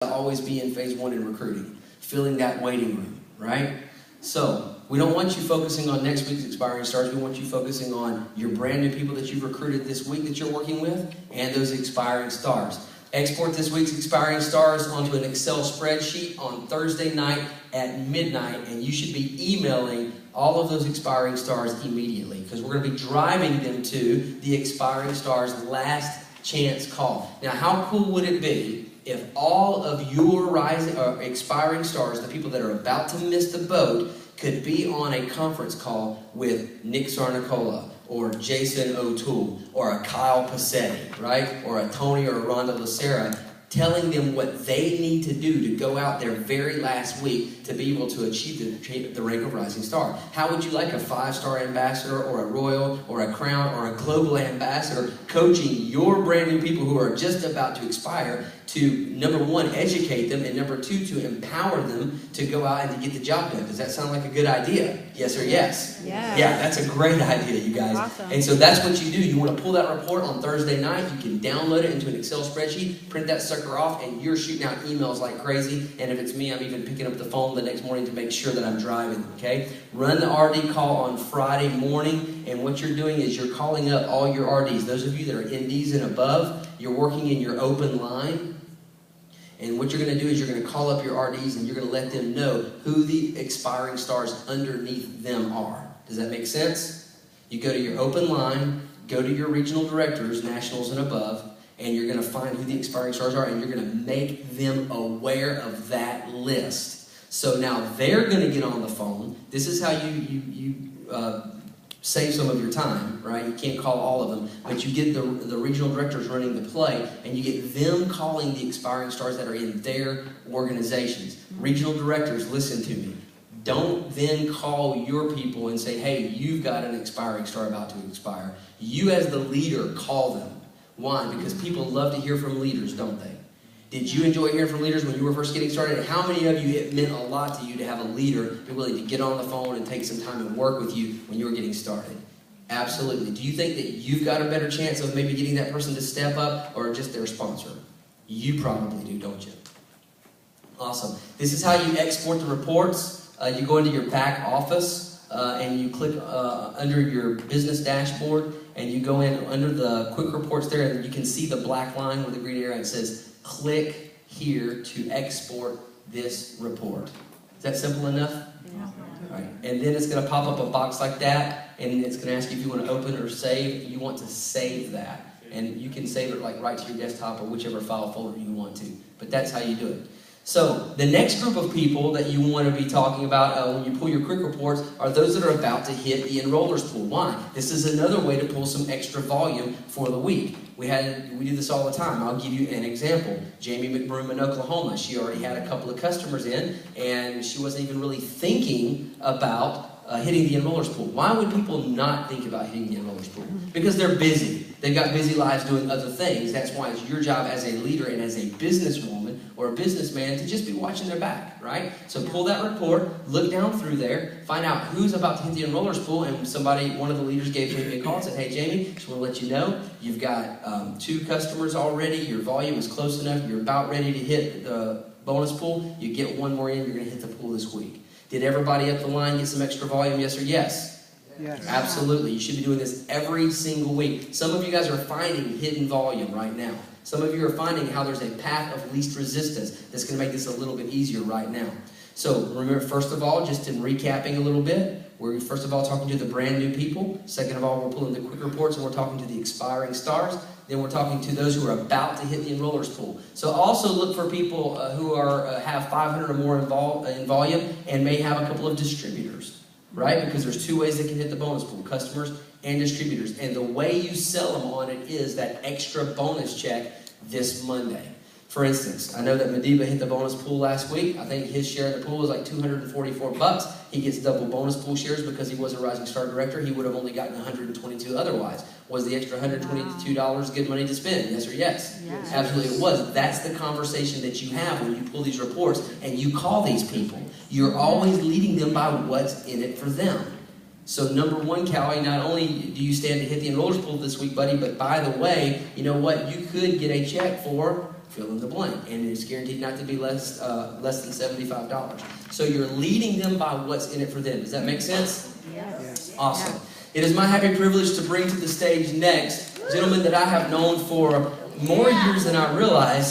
always be in phase one in recruiting, filling that waiting room, right? So we don't want you focusing on next week's expiring stars. We want you focusing on your brand new people that you've recruited this week that you're working with and those expiring stars. Export this week's expiring stars onto an Excel spreadsheet on Thursday night at midnight, and you should be emailing all of those expiring stars immediately, because we're going to be driving them to the expiring stars last chance call. Now, how cool would it be if all of your expiring stars, the people that are about to miss the boat, could be on a conference call with Nick Sarnicola or Jason O'Toole or a Kyle Passetti, right? Or a Tony or a Rhonda Lucera, telling them what they need to do to go out their very last week to be able to achieve the rank of Rising Star. How would you like a 5-star ambassador or a royal or a crown or a global ambassador coaching your brand new people who are just about to expire to, number one, educate them, and number two, to empower them to go out and to get the job done? Does that sound like a good idea? Yes or yes? Yeah. Yeah, that's a great idea, you guys. Awesome. And so that's what you do. You want to pull that report on Thursday night. You can download it into an Excel spreadsheet, print that sucker off, and you're shooting out emails like crazy. And if it's me, I'm even picking up the phone the next morning to make sure that I'm driving, okay? Run the RD call on Friday morning, and what you're doing is you're calling up all your RDs. Those of you that are NDs and above, you're working in your open line. And what you're going to do is you're going to call up your RDs and you're going to let them know who the expiring stars underneath them are. Does that make sense? You go to your open line, go to your regional directors, nationals and above, and you're going to find who the expiring stars are, and you're going to make them aware of that list. So now they're going to get on the phone. This is how you save some of your time, right? You can't call all of them, but you get the regional directors running the play, and you get them calling the expiring stars that are in their organizations. Regional directors, listen to me. Don't then call your people and say, hey, you've got an expiring star about to expire. You as the leader call them. Why? Because people love to hear from leaders, don't they? Did you enjoy hearing from leaders when you were first getting started? How many of you, it meant a lot to you to have a leader be willing to get on the phone and take some time and work with you when you were getting started? Absolutely. Do you think that you've got a better chance of maybe getting that person to step up, or just their sponsor? You probably do, don't you? Awesome. This is how you export the reports. You go into your back office and you click under your business dashboard, and you go in under the quick reports there, and you can see the black line with the green arrow. It says, click here to export this report. Is that simple enough? Yeah. All right. And then it's going to pop up a box like that, and it's going to ask you if you want to open or save. You want to save that, and you can save it like right to your desktop or whichever file folder you want to. But that's how you do it. So the next group of people that you want to be talking about when you pull your quick reports are those that are about to hit the enrollers pool. Why? This is another way to pull some extra volume for the week. We do this all the time. I'll give you an example. Jamie McBroom in Oklahoma, she already had a couple of customers in, and she wasn't even really thinking about hitting the enrollers pool. Why would people not think about hitting the enrollers pool? Because they're busy. They've got busy lives doing other things. That's why it's your job as a leader and as a businesswoman or a businessman to just be watching their back, right? So pull that report, look down through there, find out who's about to hit the enrollers pool, and one of the leaders gave me a call and said, hey, Jamie, just want to let you know, you've got 2 customers already, your volume is close enough, you're about ready to hit the bonus pool, you get 1 more in, you're going to hit the pool this week. Did everybody up the line get some extra volume, yes or yes? Yes. Absolutely. You should be doing this every single week. Some of you guys are finding hidden volume right now. Some of you are finding how there's a path of least resistance that's going to make this a little bit easier right now. So remember, first of all, just in recapping a little bit, we're first of all talking to the brand new people. Second of all, we're pulling the quick reports, and we're talking to the expiring stars. Then we're talking to those who are about to hit the enrollers pool. So also look for people who have 500 or more in volume and may have a couple of distributors, right? Because there's 2 ways they can hit the bonus pool, customers and distributors. And the way you sell them on it is that extra bonus check this Monday. For instance, I know that Madiba hit the bonus pool last week. I think his share of the pool was like $244. He gets double bonus pool shares because he was a Rising Star Director. He would have only gotten $122 otherwise. Was the extra $122 good money to spend? Yes or yes? Yes. Absolutely it was. That's the conversation that you have when you pull these reports and you call these people. You're always leading them by what's in it for them. So number one, Callie, not only do you stand to hit the enrollers pool this week, buddy, but by the way, you know what? You could get a check for fill in the blank, and it's guaranteed not to be less than $75. So you're leading them by what's in it for them. Does that make sense? Yes. Awesome. It is my happy privilege to bring to the stage next gentlemen that I have known for more years than I realize.